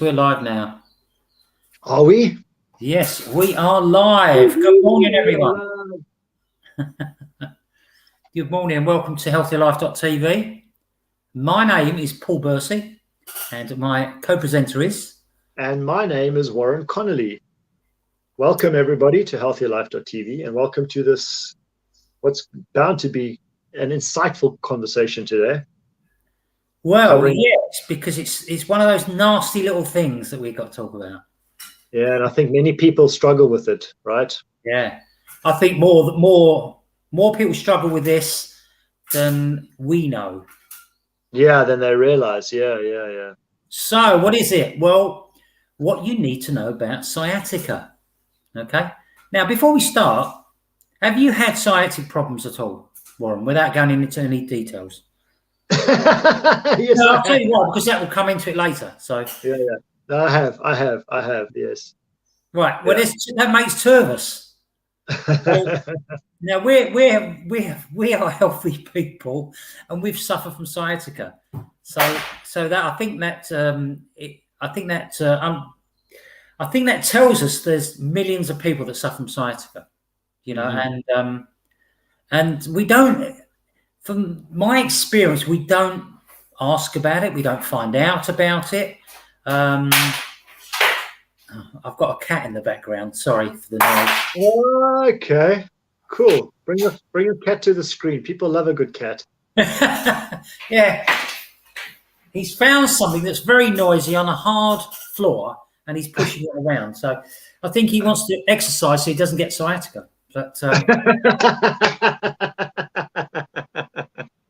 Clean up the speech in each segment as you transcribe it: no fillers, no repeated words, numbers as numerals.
We're live now. Are we? Yes, we are live. Good morning, everyone. Good morning and welcome to healthylife.tv. My name is Paul Bursey and my co-presenter is... And my name is Warren Connolly. Welcome, everybody, to healthylife.tv and welcome to this, what's bound to be an insightful conversation today. Well, yes, because it's one of those nasty little things that we've got to talk about. Yeah, and I think many people struggle with it, right? Yeah, I think more people struggle with this than we know. Yeah, than they realize. Yeah. So, what is it? Well, what you need to know about sciatica. Okay. Now, before we start, have you had sciatic problems at all, Warren, without going into any details? Yes, No, I'll tell you what, because that will come into it later. So yeah. No, I have, yes. Right. Well, that makes two of us. Now we are healthy people, and we've suffered from sciatica. So that I think that tells us there's millions of people that suffer from sciatica, you know, and we don't. From my experience, we don't ask about it. We don't find out about it. I've got a cat in the background. Sorry for the noise. Okay, cool. Bring a cat to the screen. People love a good cat. Yeah. He's found something that's very noisy on a hard floor, and he's pushing it around. So I think he wants to exercise so he doesn't get sciatica. But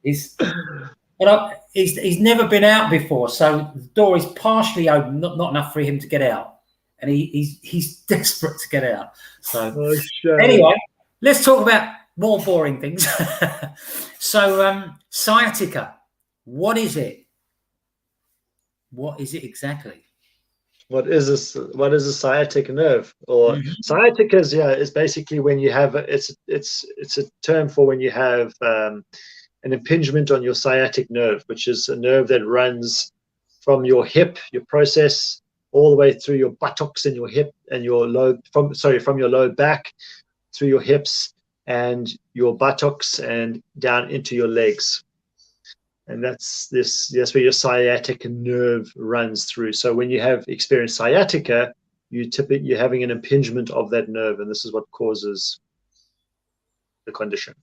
he's never been out before, so the door is partially open, not enough for him to get out, and he's desperate to get out. So anyway, let's talk about more boring things. So sciatica, what is it? What is it exactly? What is this? What is a sciatic nerve? Or sciatica is basically when you have it's a term for when you have an impingement on your sciatic nerve, which is a nerve that runs from your hip, your process, all the way through your buttocks and your hip and your from your low back through your hips and your buttocks and down into your legs. And that's where your sciatic nerve runs through. So when you have experienced sciatica, you're having an impingement of that nerve, and this is what causes the condition.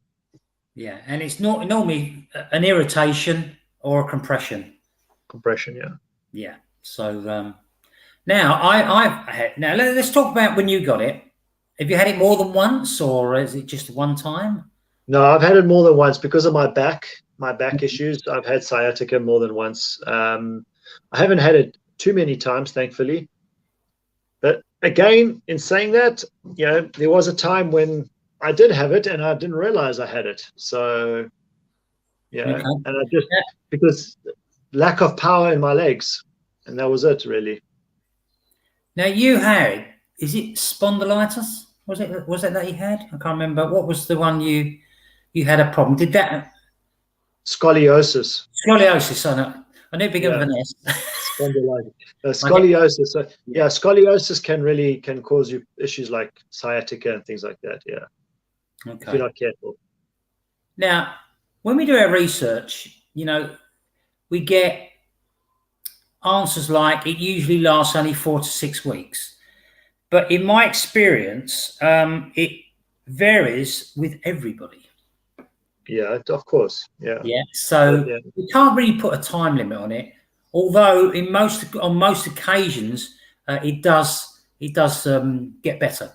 Yeah, and it's not normally an irritation or a compression. Compression, yeah. Yeah. So now now let's talk about when you got it. Have you had it more than once, or is it just one time? No, I've had it more than once because of my back issues. I've had sciatica more than once. I haven't had it too many times, thankfully. But again, in saying that, there was a time when I did have it and I didn't realize I had it. So, and I just, because lack of power in my legs, and that was it, really. Now you had, is it spondylitis? Was it that you had? I can't remember. What was the one you had a problem? Did that? Scoliosis. Scoliosis, I know big of an S. Spondylitis. Scoliosis. So, scoliosis can cause you issues like sciatica and things like that. Yeah. Okay. If you're not careful. Now, when we do our research, we get answers like it usually lasts only 4 to 6 weeks. But in my experience, it varies with everybody. Yeah, of course. Yeah. Yeah. So we can't really put a time limit on it. Although on most occasions, it does get better.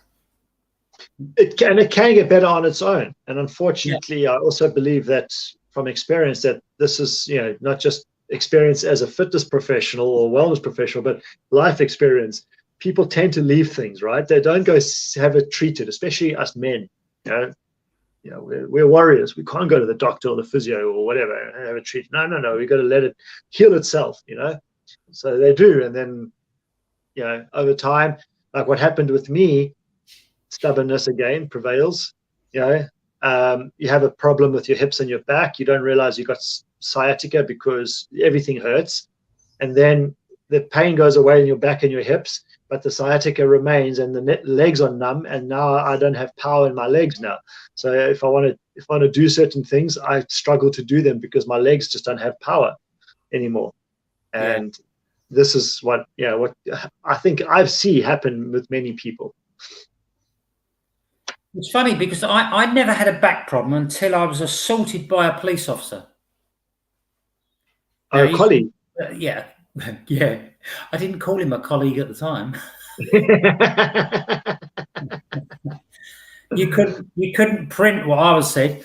It can get better on its own. And unfortunately, I also believe that from experience that this is not just experience as a fitness professional or wellness professional, but life experience. People tend to leave things, right? They don't go have it treated, especially us men. We're warriors. We can't go to the doctor or the physio or whatever and have it treated. No. We've got to let it heal itself, So they do. And then, over time, like what happened with me, stubbornness again prevails. You have a problem with your hips and your back. You don't realize you got sciatica because everything hurts. And then the pain goes away in your back and your hips, but the sciatica remains, and the legs are numb, and now I don't have power in my legs now. So if I want to do certain things, I struggle to do them because my legs just don't have power anymore. And this is what I think I see happen with many people. It's funny because I never had a back problem until I was assaulted by a police officer. A colleague? Yeah. Yeah. I didn't call him a colleague at the time. You couldn't print what I was said.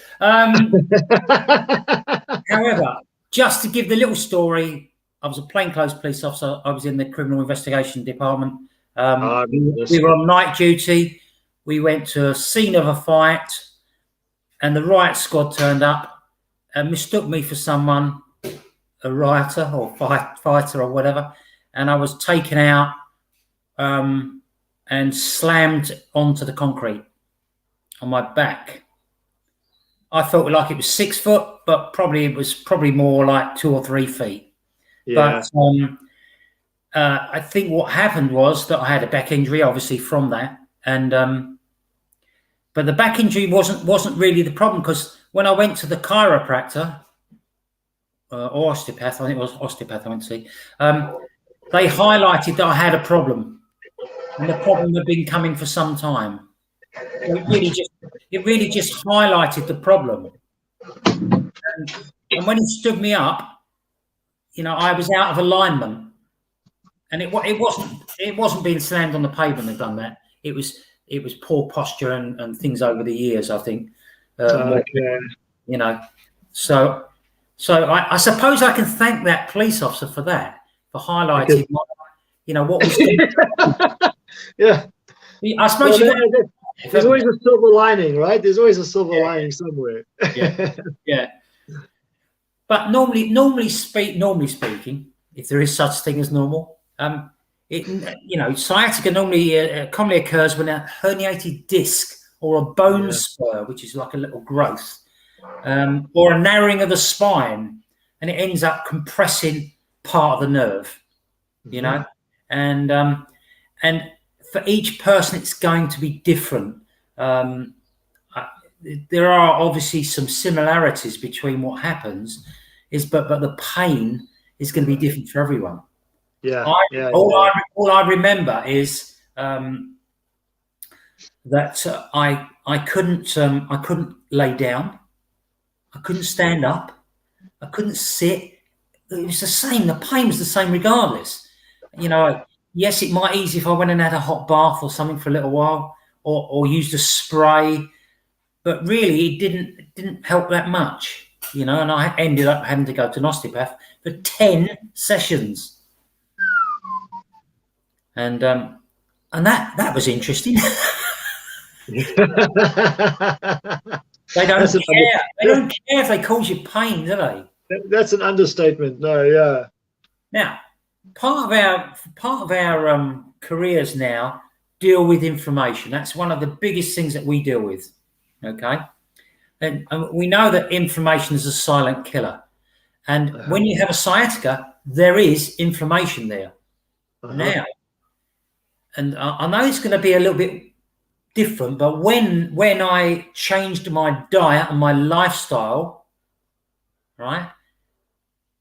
However, just to give the little story, I was a plainclothes police officer. I was in the criminal investigation department. We were on night duty. We went to a scene of a fight, and the riot squad turned up and mistook me for someone, a rioter or fighter or whatever, and I was taken out and slammed onto the concrete on my back. I felt like it was 6 foot, but it was more like 2 or 3 feet. Yeah. But I think what happened was that I had a back injury, obviously, from that, and but the back injury wasn't really the problem, because when I went to the chiropractor or osteopath, I think it was osteopath I went to see, they highlighted that I had a problem, and the problem had been coming for some time. So it really just highlighted the problem. And when he stood me up, I was out of alignment, and it wasn't being slammed on the pavement that done that. It was poor posture and things over the years, I think. So I suppose I can thank that police officer for that, for highlighting what was. Yeah. I suppose there's always a silver lining, right? There's always a silver lining somewhere. Yeah. But normally speaking, if there is such thing as normal, sciatica normally commonly occurs when a herniated disc or a bone spur, which is like a little growth, or a narrowing of the spine, and it ends up compressing part of the nerve. And for each person, it's going to be different. There are obviously some similarities between what happens, but the pain is going to be different for everyone. All I remember is that I couldn't lay down, I couldn't stand up, I couldn't sit. It was the same. The pain was the same regardless. Yes, it might ease if I went and had a hot bath or something for a little while, or used a spray, but really it didn't help that much. And I ended up having to go to an osteopath for 10 sessions. And that was interesting. They don't care. They don't care if they cause you pain, do they? That's an understatement. No, yeah. Now, part of our careers now deal with inflammation. That's one of the biggest things that we deal with. Okay, and we know that inflammation is a silent killer. And when you have a sciatica, there is inflammation there now. And I know it's going to be a little bit different, but when I changed my diet and my lifestyle, right,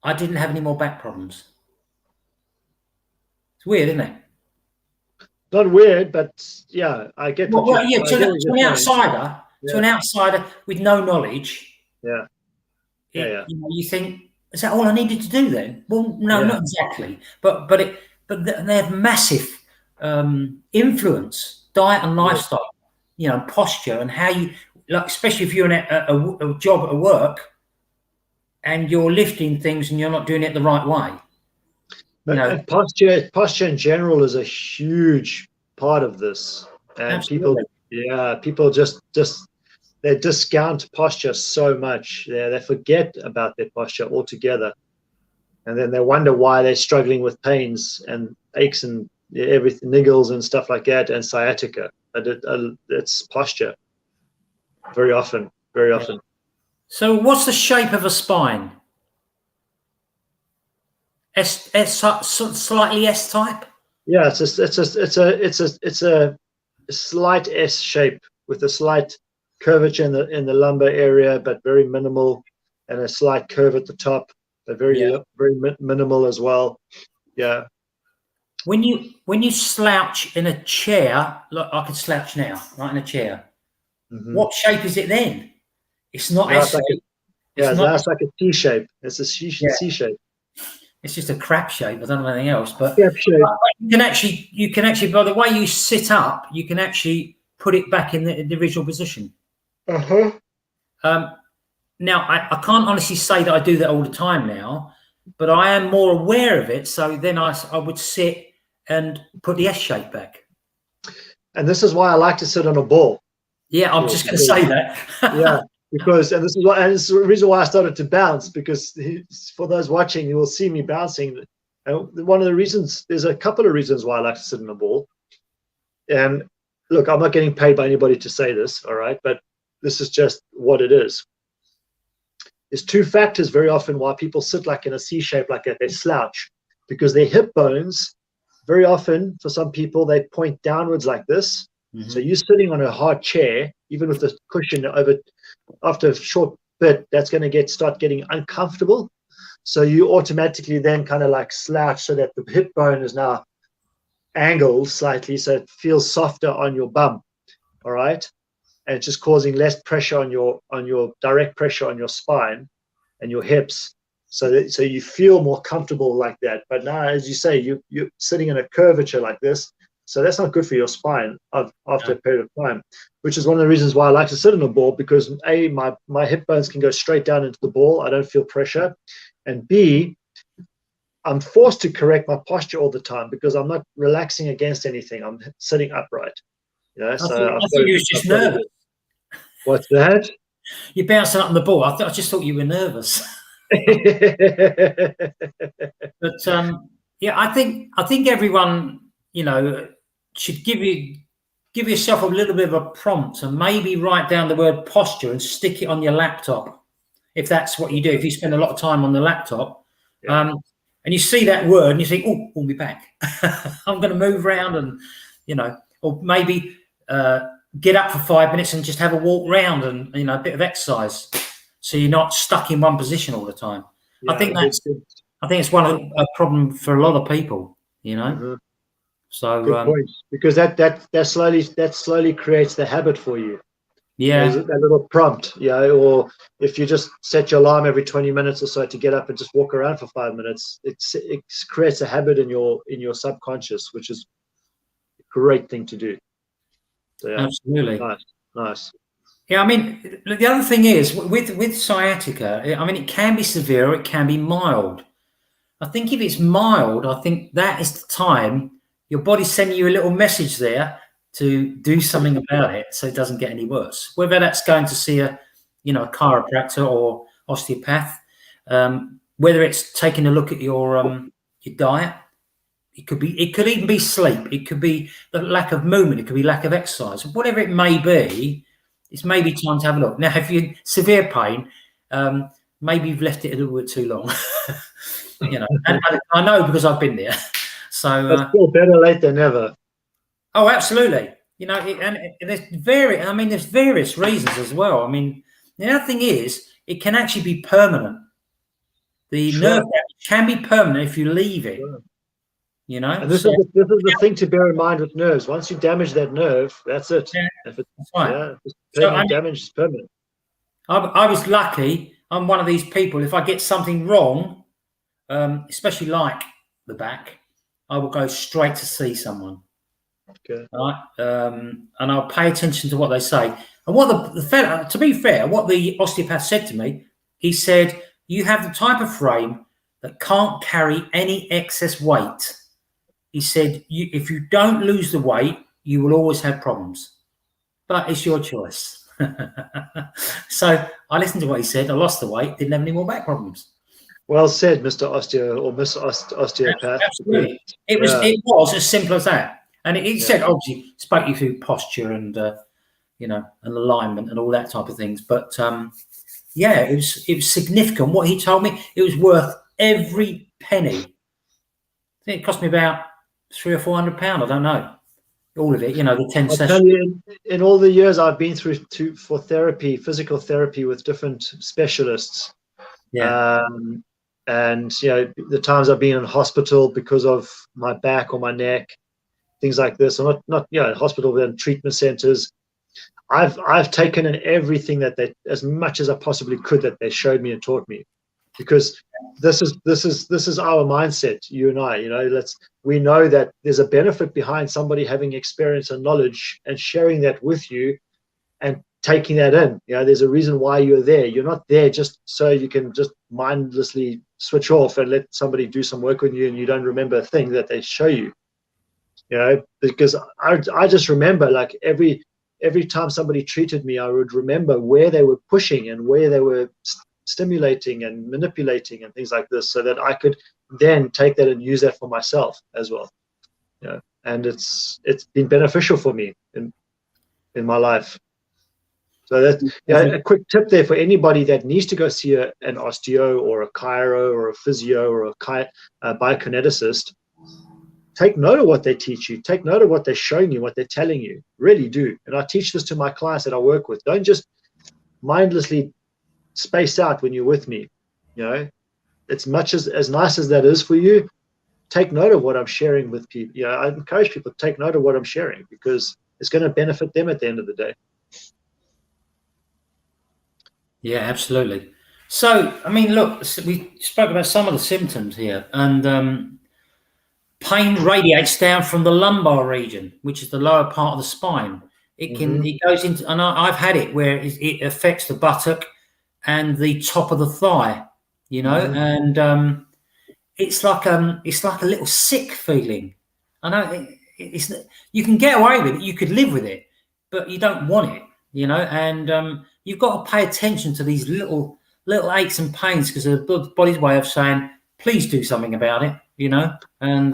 I didn't have any more back problems. It's weird, isn't it? Not weird, but yeah, I get what you're to an outsider, to an outsider with no knowledge. You think, is that all I needed to do then? Well, no, not exactly. But they have massive influence, diet and lifestyle, posture, and how you, like, especially if you're in a job at work and you're lifting things and you're not doing it the right way. But posture in general is a huge part of this, and absolutely. people just they discount posture so much. They forget about their posture altogether, and then they wonder why they're struggling with pains and aches and everything, niggles and stuff like that, and sciatica. But it's posture very often. So, what's the shape of a spine? Slightly S type. Yeah, it's a slight S shape with a slight curvature in the lumbar area, but very minimal, and a slight curve at the top, but very minimal as well. Yeah. When you slouch in a chair, look, I can slouch now, right in a chair. Mm-hmm. What shape is it then? It's not Yeah, S shape. that's like a C shape. It's a C shape. It's just a crap shape. I don't know anything else, but shape. you can actually, by the way you sit up, you can actually put it back in the original position. Uh-huh. Now, I can't honestly say that I do that all the time now, but I am more aware of it. So then I would sit and put the S shape back. And this is why I like to sit on a ball. Yeah, I'm just going to say that. Yeah, because, and this is the reason why I started to bounce, because for those watching, you will see me bouncing. And one of the reasons, there's a couple of reasons why I like to sit on a ball. And look, I'm not getting paid by anybody to say this, all right? But this is just what it is. There's two factors very often why people sit like in a C shape like that. They slouch because their hip bones, very often for some people, they point downwards like this. Mm-hmm. So you're sitting on a hard chair, even with the cushion over, after a short bit, that's going to start getting uncomfortable. So you automatically then kind of like slouch so that the hip bone is now angled slightly, so it feels softer on your bum. All right. And it's just causing less pressure on your direct pressure on your spine and your hips, so you feel more comfortable like that. But now, as you say, you're sitting in a curvature like this, so that's not good for your spine after a period of time, which is one of the reasons why I like to sit on a ball, because A, my hip bones can go straight down into the ball. I don't feel pressure, and B, I'm forced to correct my posture all the time because I'm not relaxing against anything. I'm sitting upright. You know, I thought you was just nervous. What's that? You're bouncing up on the ball. I just thought you were nervous. But yeah, I think everyone, should give yourself a little bit of a prompt and maybe write down the word posture and stick it on your laptop, if that's what you do. If you spend a lot of time on the laptop, and you see that word and you think, "Oh, pull me back. I'm going to move around," and or maybe get up for 5 minutes and just have a walk around and a bit of exercise, so you're not stuck in one position all the time. I think it's one of a problem for a lot of people. Mm-hmm. So good point, because that slowly creates the habit for you. Yeah, there's that little prompt, or if you just set your alarm every 20 minutes or so to get up and just walk around for 5 minutes, it creates a habit in your subconscious, which is a great thing to do. So, absolutely nice. Yeah, I mean, the other thing is with sciatica, I mean, it can be severe or it can be mild. I think if it's mild, I think that is the time your body's sending you a little message there to do something about it, so it doesn't get any worse. Whether that's going to see a chiropractor or osteopath, whether it's taking a look at your diet, it could even be sleep, it could be the lack of movement, it could be lack of exercise, whatever it may be. It's maybe time to have a look. Now, if you're severe pain, maybe you've left it a little bit too long. And I know because I've been there. So that's still better late than never. Oh, absolutely. And there's various reasons as well. I mean, the other thing is, it can actually be permanent. The nerve damage can be permanent if you leave it. Sure. And this is the thing to bear in mind with nerves. Once you damage that nerve, that's it. Yeah, that's right. Damage is permanent. I was lucky. I'm one of these people. If I get something wrong, especially like the back, I will go straight to see someone. Okay. Right, and I'll pay attention to what they say. And what the fella, to be fair, what the osteopath said to me, he said, "You have the type of frame that can't carry any excess weight." He said, "If you don't lose the weight, you will always have problems, but it's your choice." So I listened to what he said. I lost the weight, didn't have any more back problems. Well said, Mr. Osteo or Miss Osteopath. Absolutely. It was as simple as that. And it said, obviously, spoke you through posture and and alignment and all that type of things. But it was significant. What he told me, it was worth every penny think it cost me about £300 or £400. I don't know. All of it, you know, the 10 I'll sessions. tell you, in all the years I've been through for therapy, physical therapy with different specialists, and you know, the times I've been in hospital because of my back or my neck, things like this, or not you know, hospital and treatment centers. I've taken in everything that they, as much as I possibly could, that they showed me and taught me, because this is our mindset, you and I. You know, we know that there's a benefit behind somebody having experience and knowledge and sharing that with you and taking that in. You know, there's a reason why you're there. You're not there just so you can just mindlessly switch off and let somebody do some work on you and you don't remember a thing that they show you. You know, because I just remember, like, every time somebody treated me, I would remember where they were pushing and where they were stimulating and manipulating and things like this, so that I could then take that and use that for myself as well. You know, and it's been beneficial for me in my life. So that, yeah, a quick tip there for anybody that needs to go see an osteo or a chiro or a physio or a biokineticist. Take note of what they teach you. Take note of what they're showing you, what they're telling you. Really do. And I teach this to my clients that I work with. Don't just mindlessly space out when you're with me. You know, it's much as nice as that is for you. Take note of what I'm sharing with people. You know, I encourage people to take note of what I'm sharing, because it's going to benefit them at the end of the day. Yeah, absolutely. So, I mean, look, we spoke about some of the symptoms here, and pain radiates down from the lumbar region, which is the lower part of the spine. It goes into, and I've had it where it affects the buttock and the top of the thigh, you know, and it's like a little sick feeling. I know it's you can get away with it, you could live with it, but you don't want it, you know, and you've got to pay attention to these little aches and pains, because of the body's way of saying, please do something about it, you know. And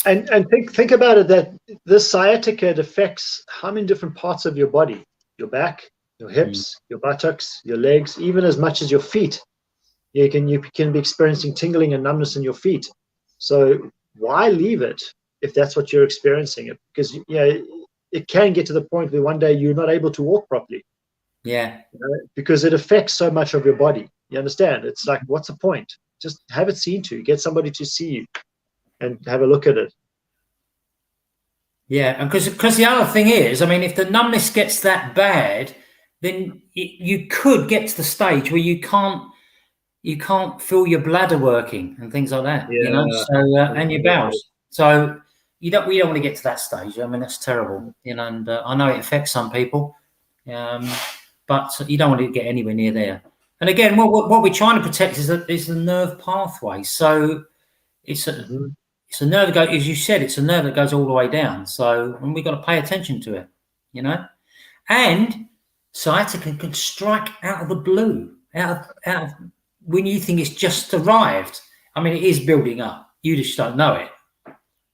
think about it, that this sciatica, it affects how many different parts of your body: your back, your hips, your buttocks, your legs, even as much as your feet. You can be experiencing tingling and numbness in your feet. So why leave it if that's what you're experiencing? Because, you know, it can get to the point where one day you're not able to walk properly. Yeah. You know, because it affects so much of your body. You understand? It's like, what's the point? Just have it seen to. Get somebody to see you and have a look at it. Yeah, and because the other thing is, I mean, if the numbness gets that bad, then you could get to the stage where you can't feel your bladder working and things like that, you know. So and your bowels. So we don't want to get to that stage. I mean, that's terrible, you know. And I know it affects some people, but you don't want to get anywhere near there. And again, what we're trying to protect is the nerve pathway. So it's a nerve that goes, as you said, it's a nerve that goes all the way down. So, and we've got to pay attention to it, you know. And sciatica can strike out of the blue, out of when you think it's just arrived. I mean, it is building up. You just don't know it.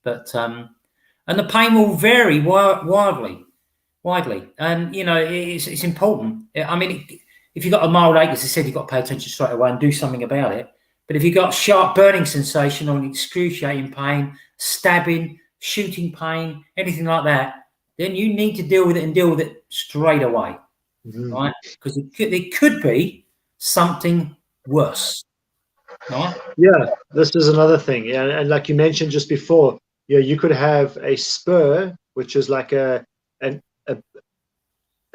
But and the pain will vary widely, and you know, it's important. I mean, if you've got a mild ache, as I said, you've got to pay attention straight away and do something about it. But if you've got sharp burning sensation or an excruciating pain, stabbing, shooting pain, anything like that, then you need to deal with it, and deal with it straight away, right? Because it could be something worse, right? Yeah, this is another thing. Yeah, and like you mentioned just before, you know, you could have a spur, which is like a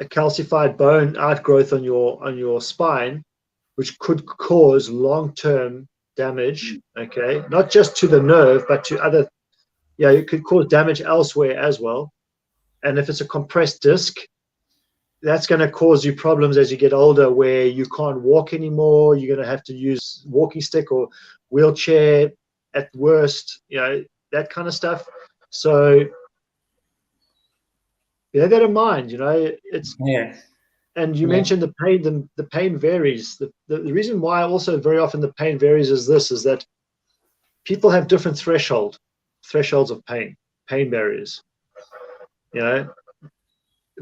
calcified bone outgrowth on your spine, which could cause long-term damage. Okay, not just to the nerve, but to other. Yeah, it could cause damage elsewhere as well. And if it's a compressed disc, that's going to cause you problems as you get older, where you can't walk anymore. You're going to have to use walking stick or wheelchair at worst, you know, that kind of stuff. So bear that in mind, you know. It's And you mentioned the pain. The pain varies. The reason why also very often the pain varies is that people have different thresholds of pain barriers. You know,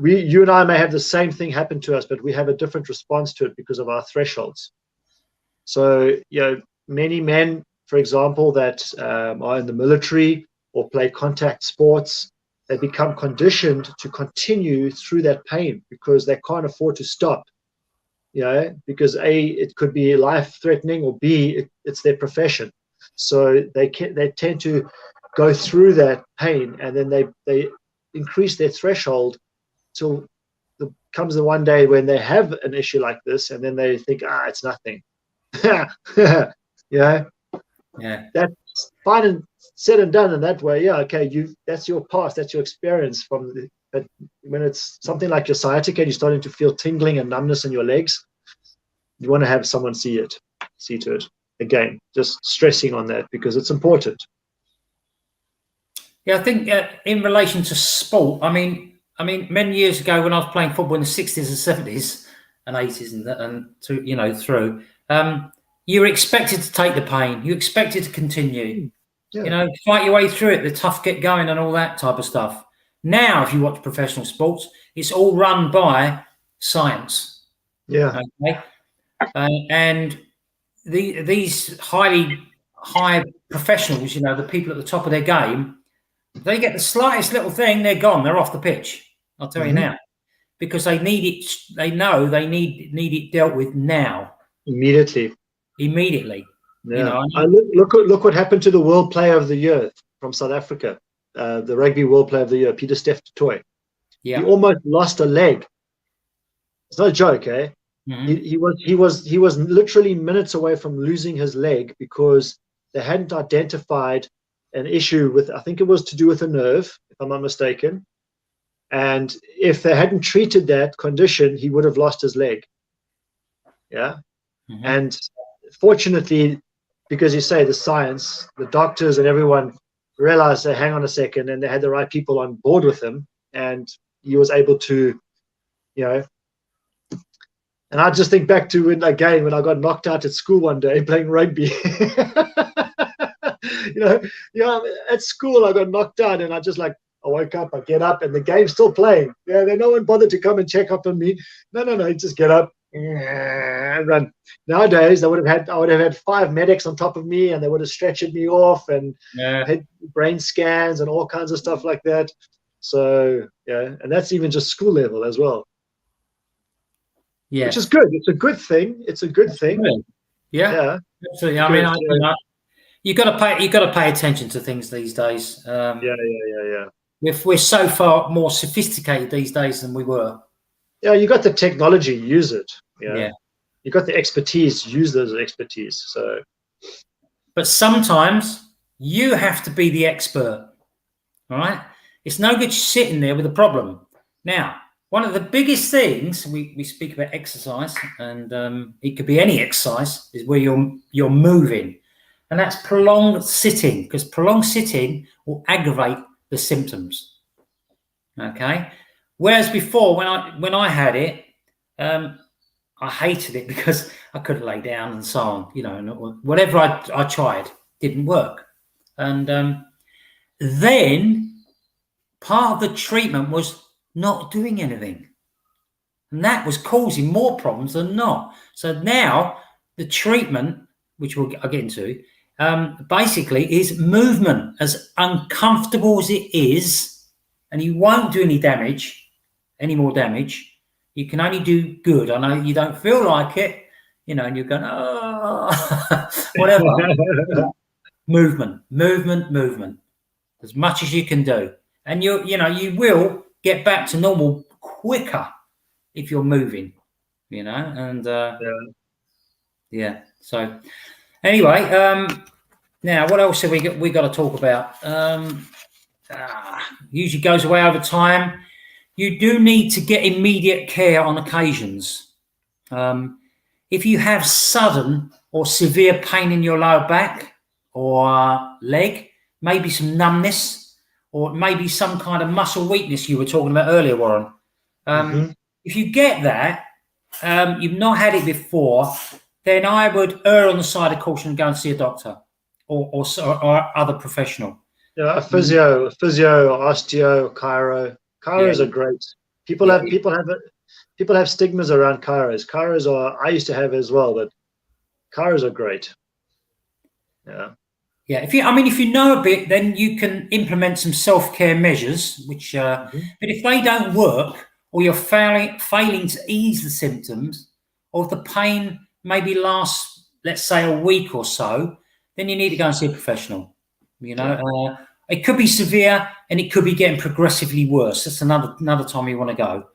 you and I may have the same thing happen to us, but we have a different response to it because of our thresholds. So, you know, many men for example, that are in the military or play contact sports, they become conditioned to continue through that pain because they can't afford to stop. Because A, it could be life-threatening, or B, it's their profession. So they tend to go through that pain, and then they increase their threshold till comes the one day when they have an issue like this, and then they think, it's nothing. Yeah. That's fine and said and done in that way. Yeah, okay, that's your past, that's your experience but when it's something like your sciatica, you're starting to feel tingling and numbness in your legs, you want to have someone see to it. Again, just stressing on that because it's important. Yeah, I think in relation to sport, I mean, many years ago when I was playing football in the 60s and 70s and 80s and through, you were expected to take the pain. You expected to continue. Yeah. Fight your way through it, the tough get going and all that type of stuff. Now, if you watch professional sports, it's all run by science. Yeah. Okay. And these high professionals, the people at the top of their game, they get the slightest little thing, they're gone. They're off the pitch. I'll tell you now, because they need it. They know they need it dealt with now, immediately. Yeah. Look what happened to the World Player of the Year from South Africa, the Rugby World Player of the Year, Pieter-Steph du Toit. Yeah. He almost lost a leg. It's not a joke, eh? Mm-hmm. He was literally minutes away from losing his leg because they hadn't identified an issue with, I think it was to do with a nerve, if I'm not mistaken. And if they hadn't treated that condition, he would have lost his leg. Yeah. Mm-hmm. And fortunately, because you say the science, the doctors and everyone realized, hang on a second, and they had the right people on board with him, and he was able to, and I just think back to when I got knocked out at school one day playing rugby. At school I got knocked out, and I woke up, I get up, and the game's still playing. Yeah, no one bothered to come and check up on me. No, just get up and run. Nowadays, I would have had 5 medics on top of me, and they would have stretched me off and had brain scans and all kinds of stuff like that. So and that's even just school level as well. Yeah, which is good. It's a good thing. Yeah, absolutely. I mean, you got to pay attention to things these days. Yeah. We're so far more sophisticated these days than we were. Yeah, you got the technology, use it. Yeah. You got the expertise, use those expertise. So, but sometimes you have to be the expert. All right, it's no good sitting there with a problem. Now, one of the biggest things we speak about exercise, and it could be any exercise, is where you're moving, and that's prolonged sitting, because prolonged sitting will aggravate the symptoms. Okay, whereas before when I had it, I hated it because I couldn't lay down and so on. And whatever I tried didn't work, and then part of the treatment was not doing anything, and that was causing more problems than not. So now the treatment, which I'll get into, basically is movement. As uncomfortable as it is, and you won't do any more damage. You can only do good. I know you don't feel like it, and you're going, whatever. Movement, as much as you can do, and you will get back to normal quicker if you're moving, and So anyway, now what else have we got to talk about? Usually goes away over time. You do need to get immediate care on occasions. If you have sudden or severe pain in your lower back or leg, maybe some numbness, or maybe some kind of muscle weakness you were talking about earlier, Warren. If you get that, you've not had it before, then I would err on the side of caution and go and see a doctor or other professional. Yeah, a physio, osteo, chiro. Chiros are great. People have stigmas around chiros. Chiros I used to have as well, but chiros are great. Yeah. Yeah, if you know a bit, then you can implement some self-care measures, which, but if they don't work, or you're failing to ease the symptoms, or if the pain maybe lasts, let's say, a week or so, then you need to go and see a professional. It could be severe, and it could be getting progressively worse. That's another time you want to go.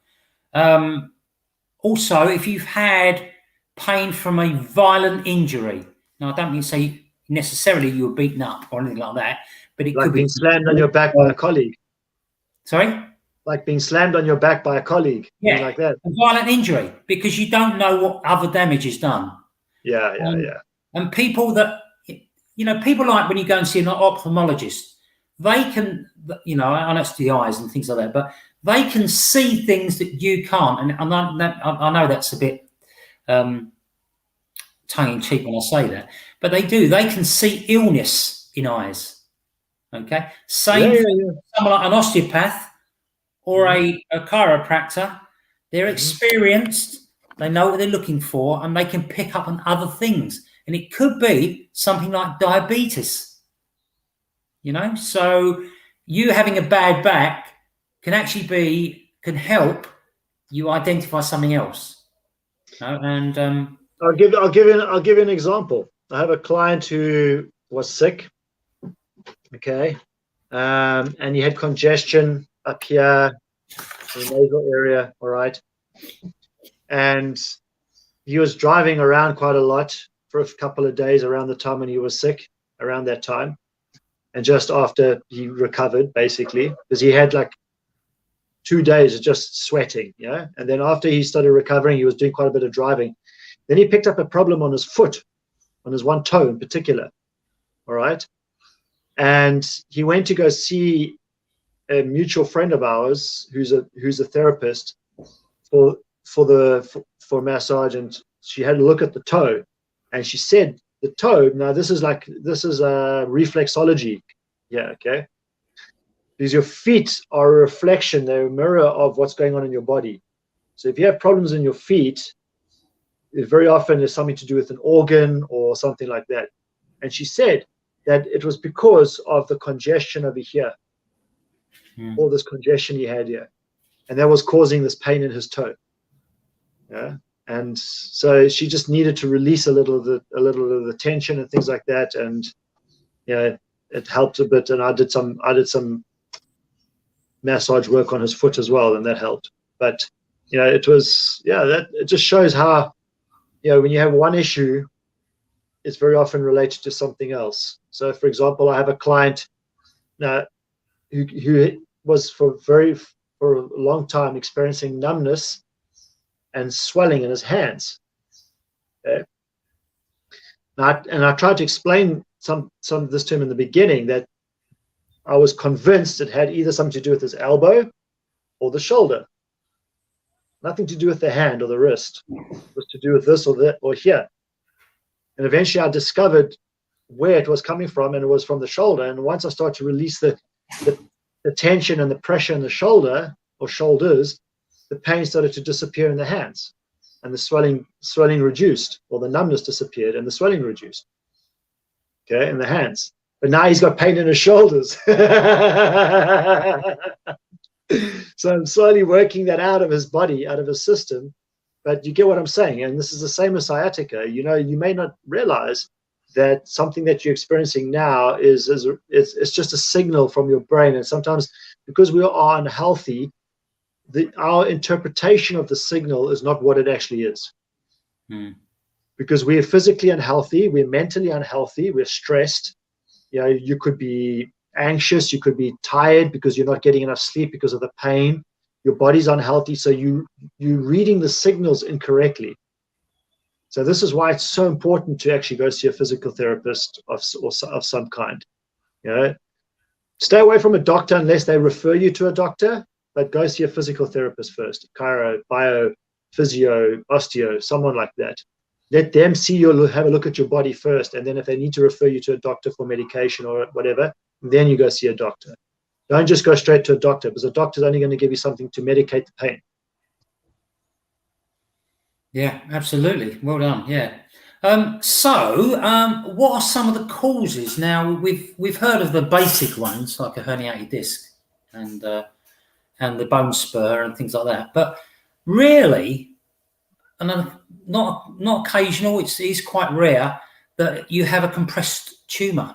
Also, if you've had pain from a violent injury, now I don't mean to say necessarily you were beaten up or anything like that, but it like could be being slammed on your back by a colleague. Sorry? Like being slammed on your back by a colleague. Yeah, like that. A violent injury, because you don't know what other damage is done. Yeah. And people that, people like when you go and see an ophthalmologist, they can, and that's the eyes and things like that, but they can see things that you can't. And I know that's a bit tongue-in-cheek when I say that, but they do. They can see illness in eyes. Okay? Same for someone like an osteopath or a chiropractor. They're experienced. They know what they're looking for, and they can pick up on other things. And it could be something like diabetes. So you having a bad back can help you identify something else. And I'll give you an example. I have a client who was sick, okay, and he had congestion up here in the nasal area, all right, and he was driving around quite a lot for a couple of days around the time when he was sick, around that time, and just after he recovered, basically, because he had like 2 days of just sweating, and then after he started recovering, he was doing quite a bit of driving. Then he picked up a problem on his foot, on his one toe in particular, all right? And he went to go see a mutual friend of ours who's a therapist for massage, and she had a look at the toe, and she said the toe, now this is a reflexology, okay? Because your feet are a reflection, they're a mirror of what's going on in your body. So if you have problems in your feet, it very often is something to do with an organ or something like that. And she said that it was because of the congestion over here, all this congestion he had here, and that was causing this pain in his toe. And so she just needed to release a little of the tension and things like that, and it helped a bit. And I did some massage work on his foot as well, and that helped. But it was it just shows how when you have one issue, it's very often related to something else. So, for example, I have a client now who was for a long time experiencing numbness and swelling in his hands. Okay? And I tried to explain some of this to him in the beginning, that I was convinced it had either something to do with his elbow or the shoulder. Nothing to do with the hand or the wrist. It was to do with this or that or here. And eventually I discovered where it was coming from, and it was from the shoulder. And once I started to release the tension and the pressure in the shoulder or shoulders, the pain started to disappear in the hands, and the swelling reduced, or the numbness disappeared and the swelling reduced. Okay, in the hands. But now he's got pain in his shoulders. So I'm slowly working that out of his body, out of his system. But you get what I'm saying. And this is the same as sciatica. You may not realize that something that you're experiencing now is it's just a signal from your brain. And sometimes, because we are unhealthy, our interpretation of the signal is not what it actually is. Because we're physically unhealthy, we're mentally unhealthy, we're stressed. You could be anxious, you could be tired because you're not getting enough sleep because of the pain. Your body's unhealthy, so you're reading the signals incorrectly. So this is why it's so important to actually go see a physical therapist of some kind. Stay away from a doctor unless they refer you to a doctor, but go see a physical therapist first. Chiro, bio, physio, osteo, someone like that. Let them see have a look at your body first, and then if they need to refer you to a doctor for medication or whatever, then you go see a doctor. Don't just go straight to a doctor, because a doctor's only going to give you something to medicate the pain. Yeah, absolutely. Well done. Yeah. What are some of the causes? Now we've heard of the basic ones like a herniated disc and the bone spur and things like that, but really, and not occasional, it's quite rare that you have a compressed tumor,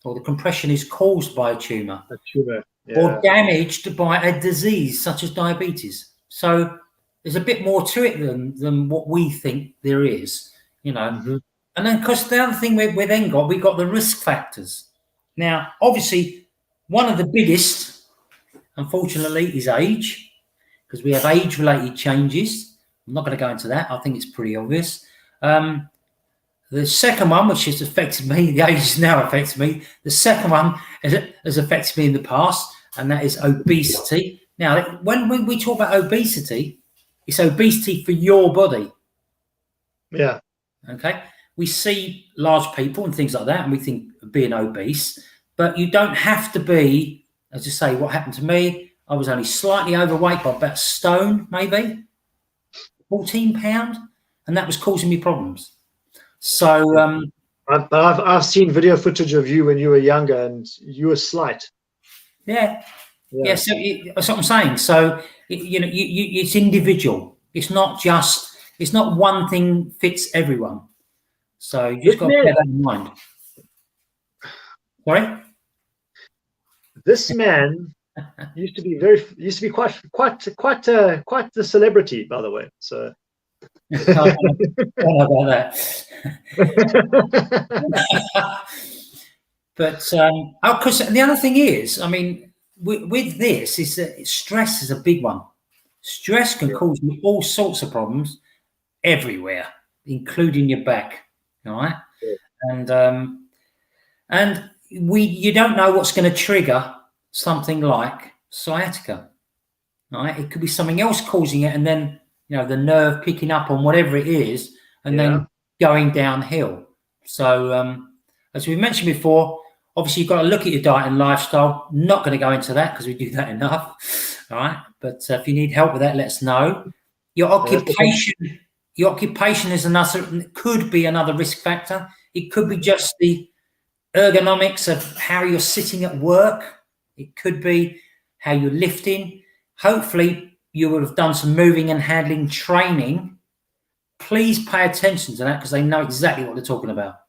or the compression is caused by a tumor, or damaged by a disease such as diabetes. So there's a bit more to it than what we think there is, you know. Mm-hmm. And then, because the other thing we then got the risk factors. Now, obviously, one of the biggest, unfortunately, is age, because we have age-related changes. I'm not going to go into that. I think it's pretty obvious. The second one, which has affected me, the age now affects me. The second one has affected me in the past, and that is obesity. Now, when we talk about obesity, it's obesity for your body. Yeah. Okay. We see large people and things like that, and we think of being obese, but you don't have to be. As I say, what happened to me, I was only slightly overweight by about a stone, maybe 14 pounds, and that was causing me problems. So, I've seen video footage of you when you were younger, and you were slight. Yeah. So that's what I'm saying. So it's individual. It's not one thing fits everyone. So you just got to bear that in mind. Sorry. This man used to be quite the celebrity, by the way. So I don't know about that. But because the other thing is, I mean, with this is that stress is a big one. Stress can cause you all sorts of problems everywhere, including your back. All right, and you don't know what's going to trigger something like sciatica. All right, it could be something else causing it, and then the nerve picking up on whatever it is, and then going downhill. So as we mentioned before, obviously you've got to look at your diet and lifestyle. Not going to go into that because we do that enough. All right, but if you need help with that, let us know. Your occupation is could be another risk factor. It could be just the ergonomics of how you're sitting at work. It could be how you're lifting. Hopefully you would have done some moving and handling training. Please pay attention to that, because they know exactly what they're talking about.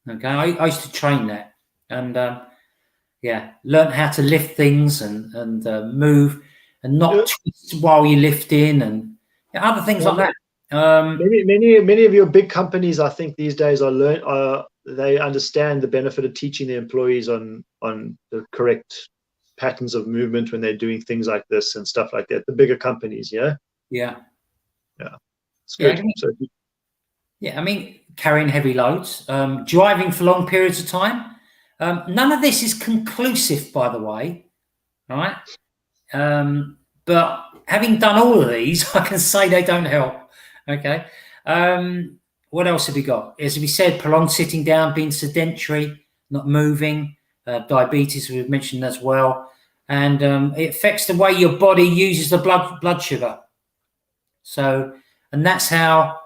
Okay, I used to train that, and learn how to lift things and move and not twist while you're lifting and other things like that. Many of your big companies, I think, these days they understand the benefit of teaching their employees on the correct patterns of movement when they're doing things like this and stuff like that. The bigger companies, it's good. I mean, carrying heavy loads, driving for long periods of time. None of this is conclusive, by the way, right? But having done all of these, I can say they don't help. Okay. What else have we got? As we said, prolonged sitting down, being sedentary, not moving, diabetes we've mentioned as well, and it affects the way your body uses the blood sugar. So, and that's how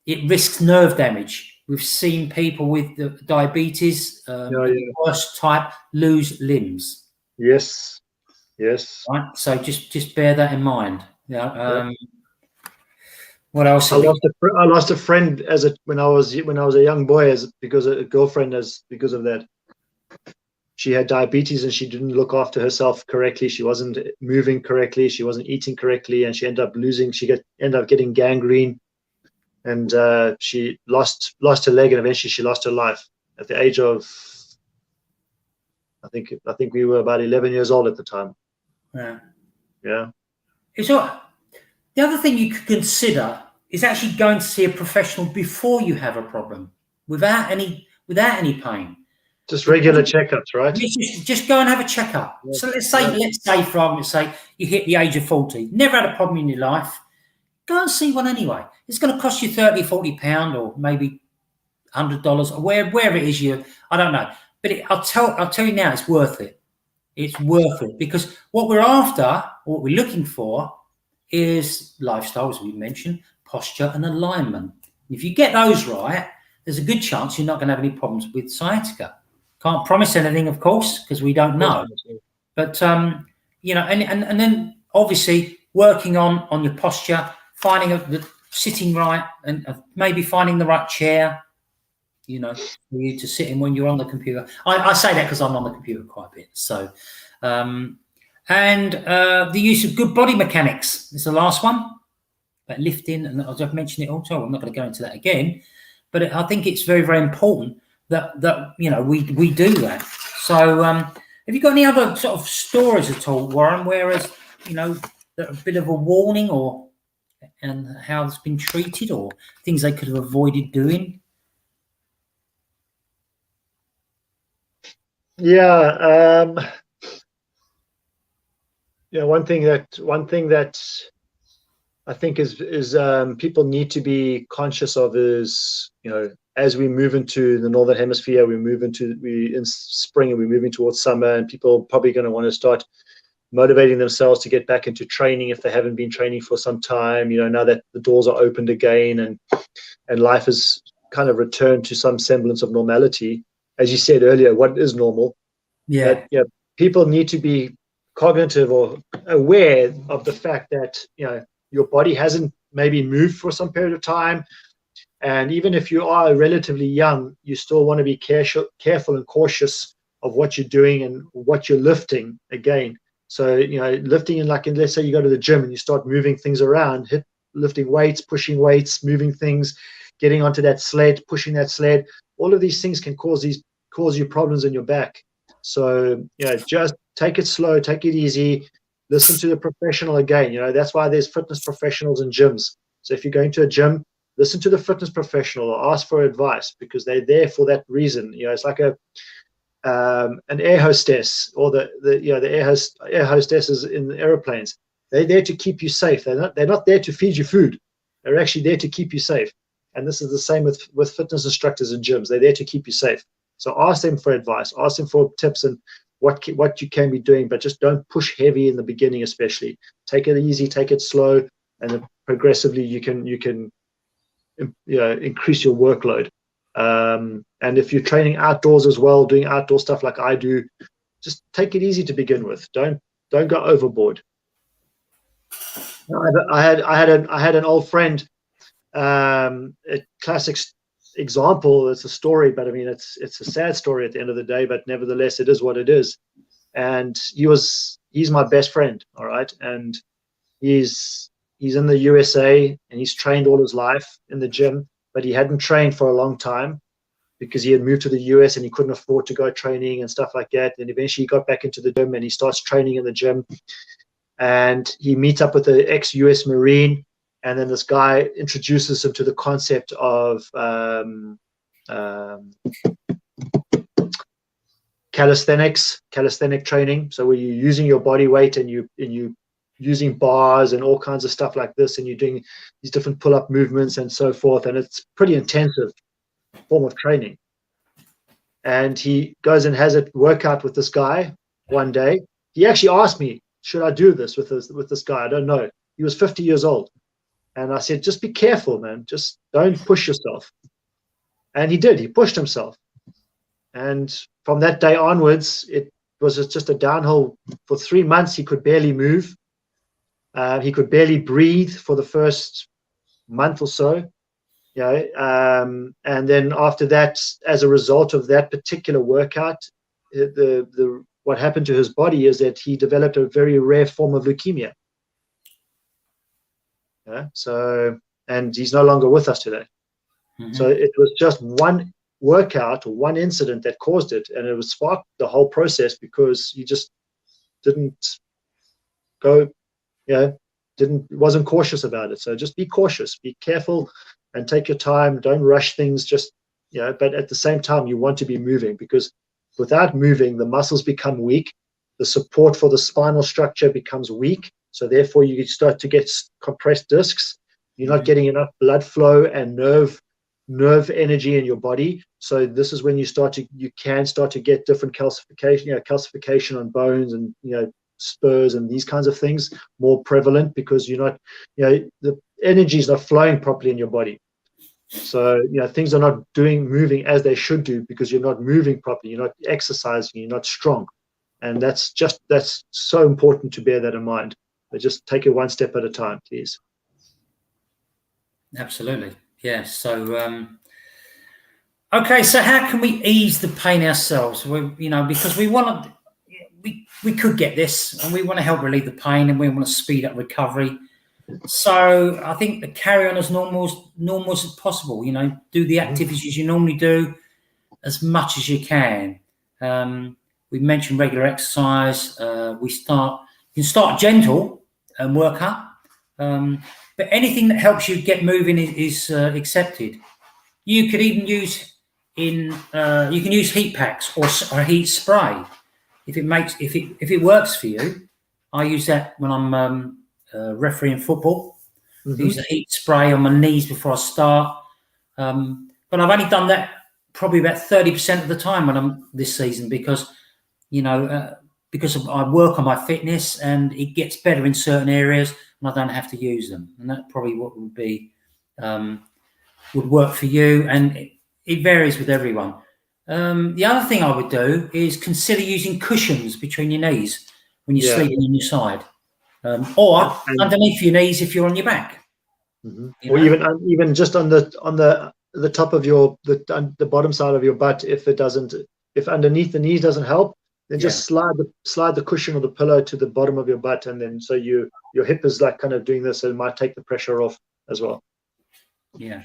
it risks nerve damage. We've seen people with the diabetes, the worst type, lose limbs. Yes. Right. So just bear that in mind. What else? I lost a friend when I was a young boy because of that. She had diabetes and she didn't look after herself correctly. She wasn't moving correctly. She wasn't eating correctly, and she ended up getting gangrene, and she lost her leg, and eventually she lost her life at the age of, I think we were about 11 years old at the time. Yeah. So the other thing you could consider is actually going to see a professional before you have a problem, without any pain. Just regular checkups, right? Just go and have a checkup. So let's say for argument's sake, you hit the age of 40, never had a problem in your life. Go and see one anyway. It's going to cost you £30, £40, or maybe $100, or wherever it is I don't know. But I'll tell you now, it's worth it. It's worth it, because what we're after, what we're looking for, is lifestyle, as we mentioned, posture and alignment. If you get those right, there's a good chance you're not going to have any problems with sciatica. Can't promise anything, of course, because we don't know. But you know, and then obviously working on your posture, finding the sitting right, and maybe finding the right chair, you know, for you to sit in when you're on the computer. I say that because I'm on the computer quite a bit. So, and the use of good body mechanics is the last one. But lifting, and I've mentioned it also. I'm not going to go into that again, but I think it's very, very important that you know we do that. So, have you got any other sort of stories at all, Warren? Whereas you know, that a bit of a warning, and how it's been treated, or things they could have avoided doing. Yeah, one thing that I think is people need to be conscious of is, you know, as we move into the northern hemisphere, we in spring and we're moving towards summer, and people are probably going to want to start motivating themselves to get back into training if they haven't been training for some time. You know, now that the doors are opened again and life has kind of returned to some semblance of normality. As you said earlier, what is normal? Yeah. But, you know, people need to be cognitive or aware of the fact that, you know, your body hasn't maybe moved for some period of time. And even if you are relatively young, you still want to be careful and cautious of what you're doing and what you're lifting again. So, you know, lifting let's say you go to the gym and you start moving things around, lifting weights, pushing weights, moving things, getting onto that sled, pushing that sled. All of these things can cause you problems in your back. So, you know, just take it slow, take it easy, listen to the professional again. You know, that's why there's fitness professionals in gyms. So if you're going to a gym, listen to the fitness professional or ask for advice, because they're there for that reason. You know, it's like an air hostess, or the air hostesses in the airplanes. They're there to keep you safe. They're not there to feed you food. They're actually there to keep you safe. And this is the same with fitness instructors in gyms. They're there to keep you safe. So ask them for advice, ask them for tips and what you can be doing, but just don't push heavy in the beginning, especially. Take it easy, take it slow, and then progressively you can increase your workload. And if you're training outdoors as well, doing outdoor stuff like I do, just take it easy to begin with. Don't go overboard. I had an old friend, a classic example. It's a story, but I mean it's a sad story at the end of the day, but nevertheless it is what it is. And he's my best friend, all right, and he's in the USA, and he's trained all his life in the gym, but he hadn't trained for a long time because he had moved to the US and he couldn't afford to go training and stuff like that. And eventually he got back into the gym and he starts training in the gym, and he meets up with an ex-US Marine. And then this guy introduces him to the concept of calisthenic training. So where you're using your body weight and you using bars and all kinds of stuff like this, and you're doing these different pull-up movements and so forth. And it's pretty intensive form of training. And he goes and has a workout with this guy one day. He actually asked me, should I do this with this guy? I don't know. He was 50 years old. And I said, just be careful, man. Just don't push yourself. And he did. He pushed himself. And from that day onwards, it was just a downhill. For 3 months, he could barely move. He could barely breathe for the first month or so. You know, and then after that, as a result of that particular workout, what happened to his body is that he developed a very rare form of leukemia. Yeah, so, and he's no longer with us today. Mm-hmm. So it was just one workout or one incident that caused it, and it was sparked the whole process because you just didn't go, wasn't cautious about it. So just be cautious, be careful, and take your time. Don't rush things. Just but at the same time, you want to be moving, because without moving, the muscles become weak. The support for the spinal structure becomes weak. So therefore, you start to get compressed discs. You're not getting enough blood flow and nerve energy in your body. So this is when you can start to get different calcification on bones and spurs and these kinds of things more prevalent, because you're not, the energy is not flowing properly in your body. So things are not moving as they should do because you're not moving properly, you're not exercising, you're not strong, and that's so important to bear that in mind. But just take it one step at a time, please. Absolutely, yeah. So okay, so how can we ease the pain ourselves? Because we want to, we could get this, and we want to help relieve the pain, and we want to speed up recovery. So I think the carry on as normal as possible. Do the activities you normally do as much as you can. We mentioned regular exercise. You can start gentle and work up, but anything that helps you get moving is accepted. You could even use you can use heat packs or heat spray if it works for you. I use that when I'm refereeing football. I use a heat spray on my knees before I start, but I've only done that probably about 30% of the time when I'm this season because I work on my fitness and it gets better in certain areas and I don't have to use them, and that probably what would be would work for you, and it varies with everyone. The other thing I would do is consider using cushions between your knees when you're sleeping on your side, or underneath your knees if you're on your back. Or even just on the top of the bottom side of your butt. If underneath the knees doesn't help, then just slide the cushion or the pillow to the bottom of your butt, and then so your hip is like kind of doing this, and it might take the pressure off as well. Yeah.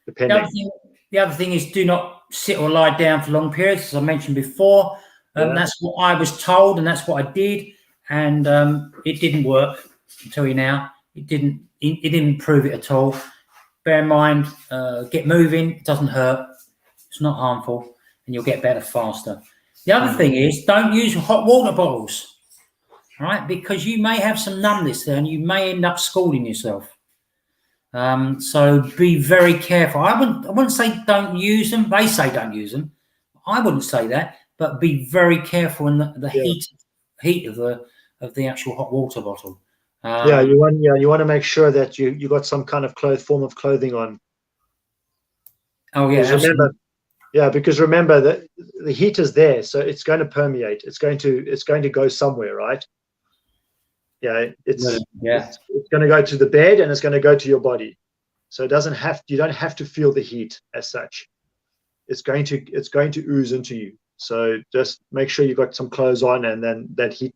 Depending. The other thing is do not sit or lie down for long periods, as I mentioned before. That's what I was told, and that's what I did, and it didn't work until now. It didn't improve it at all. Bear in mind, get moving. It doesn't hurt. It's not harmful, and you'll get better faster. The other thing is don't use hot water bottles, right? Because you may have some numbness there, and you may end up scalding yourself. So be very careful. I wouldn't say don't use them. They say don't use them. I wouldn't say that, but be very careful in the heat of the actual hot water bottle. You want to make sure that you got some kind of form of clothing on. Oh yeah, because remember that the heat is there, so it's going to permeate. It's going to go somewhere, right? It's going to go to the bed and it's going to go to your body. So you don't have to feel the heat as such. It's going to ooze into you. So just make sure you've got some clothes on, and then that heat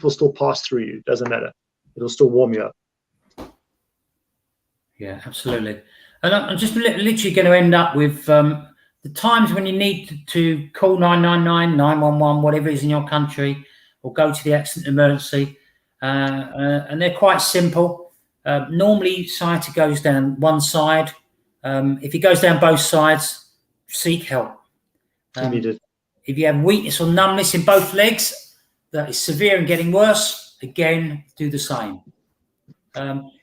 will still pass through you. Doesn't matter. It'll still warm you up. Yeah, absolutely. And I'm just literally going to end up with the times when you need to call 999, 911, whatever it is in your country, or go to the accident emergency. And they're quite simple. Normally, sciatica goes down one side. If it goes down both sides, seek help. If you have weakness or numbness in both legs that is severe and getting worse, again, do the same.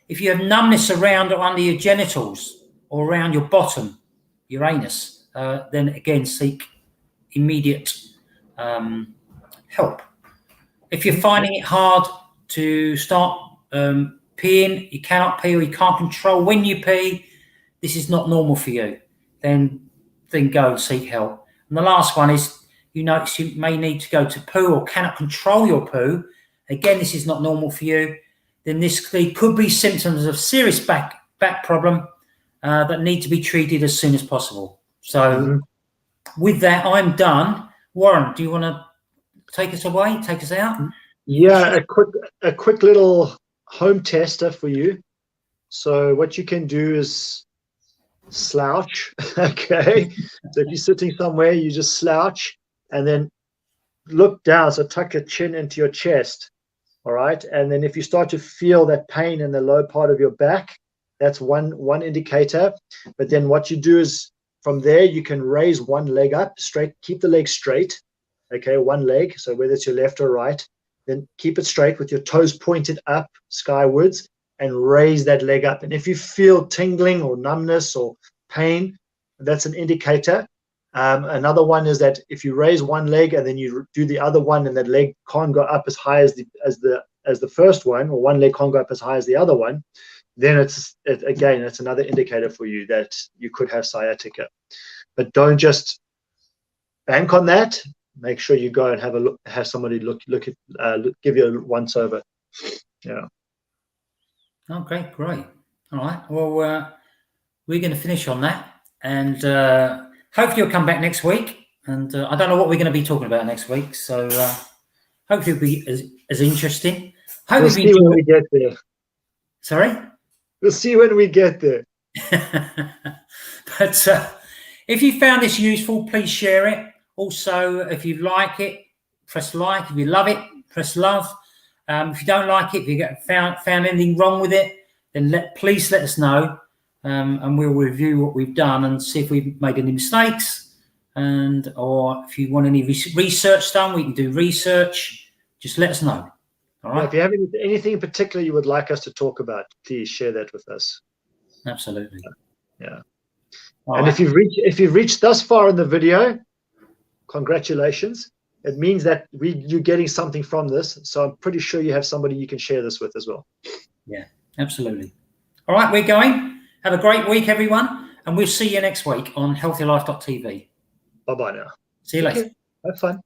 If you have numbness around or under your genitals or around your bottom, your anus, then again, seek immediate help. If you're finding it hard to start peeing, you cannot pee or you can't control when you pee, this is not normal for you, then go and seek help. And the last one is you notice you may need to go to poo or cannot control your poo. Again, this is not normal for you. Then there could be symptoms of serious back problem that need to be treated as soon as possible. So with that, I'm done. Warren, do you want to take us away, take us out? Yeah, a quick little home tester for you. So what you can do is slouch. Okay, so if you're sitting somewhere, you just slouch and then look down. So tuck your chin into your chest. All right, and then if you start to feel that pain in the low part of your back, that's one indicator. But then what you do is from there you can raise one leg up straight, keep the leg straight. Okay, one leg. So whether it's your left or right, then keep it straight with your toes pointed up skywards and raise that leg up. And if you feel tingling or numbness or pain, that's an indicator. Another one is that if you raise one leg and then you do the other one and that leg can't go up as high as the first one, or one leg can't go up as high as the other one, then again, it's another indicator for you that you could have sciatica. But don't just bank on that. Make sure you go and have a look, have somebody look at, give you a once over. Yeah. Okay, great. All right. Well, we're going to finish on that, and hopefully you'll come back next week. And I don't know what we're going to be talking about next week, so hopefully it'll be as interesting. We'll see when we get there. Sorry? We'll see when we get there. But if you found this useful, please share it. Also, if you like it, press like. If you love it, press love. If you don't like it, if you found anything wrong with it, then please let us know, and we'll review what we've done and see if we've made any mistakes. Or if you want any research done, we can do research. Just let us know. All right. Yeah, if you have anything in particular you would like us to talk about, please share that with us. Absolutely. Yeah. All and right. if you've reached thus far in the video, congratulations. It means that you're getting something from this. So I'm pretty sure you have somebody you can share this with as well. Yeah, absolutely. All right, we're going. Have a great week, everyone. And we'll see you next week on healthylife.tv. Bye-bye now. See you later. Have fun.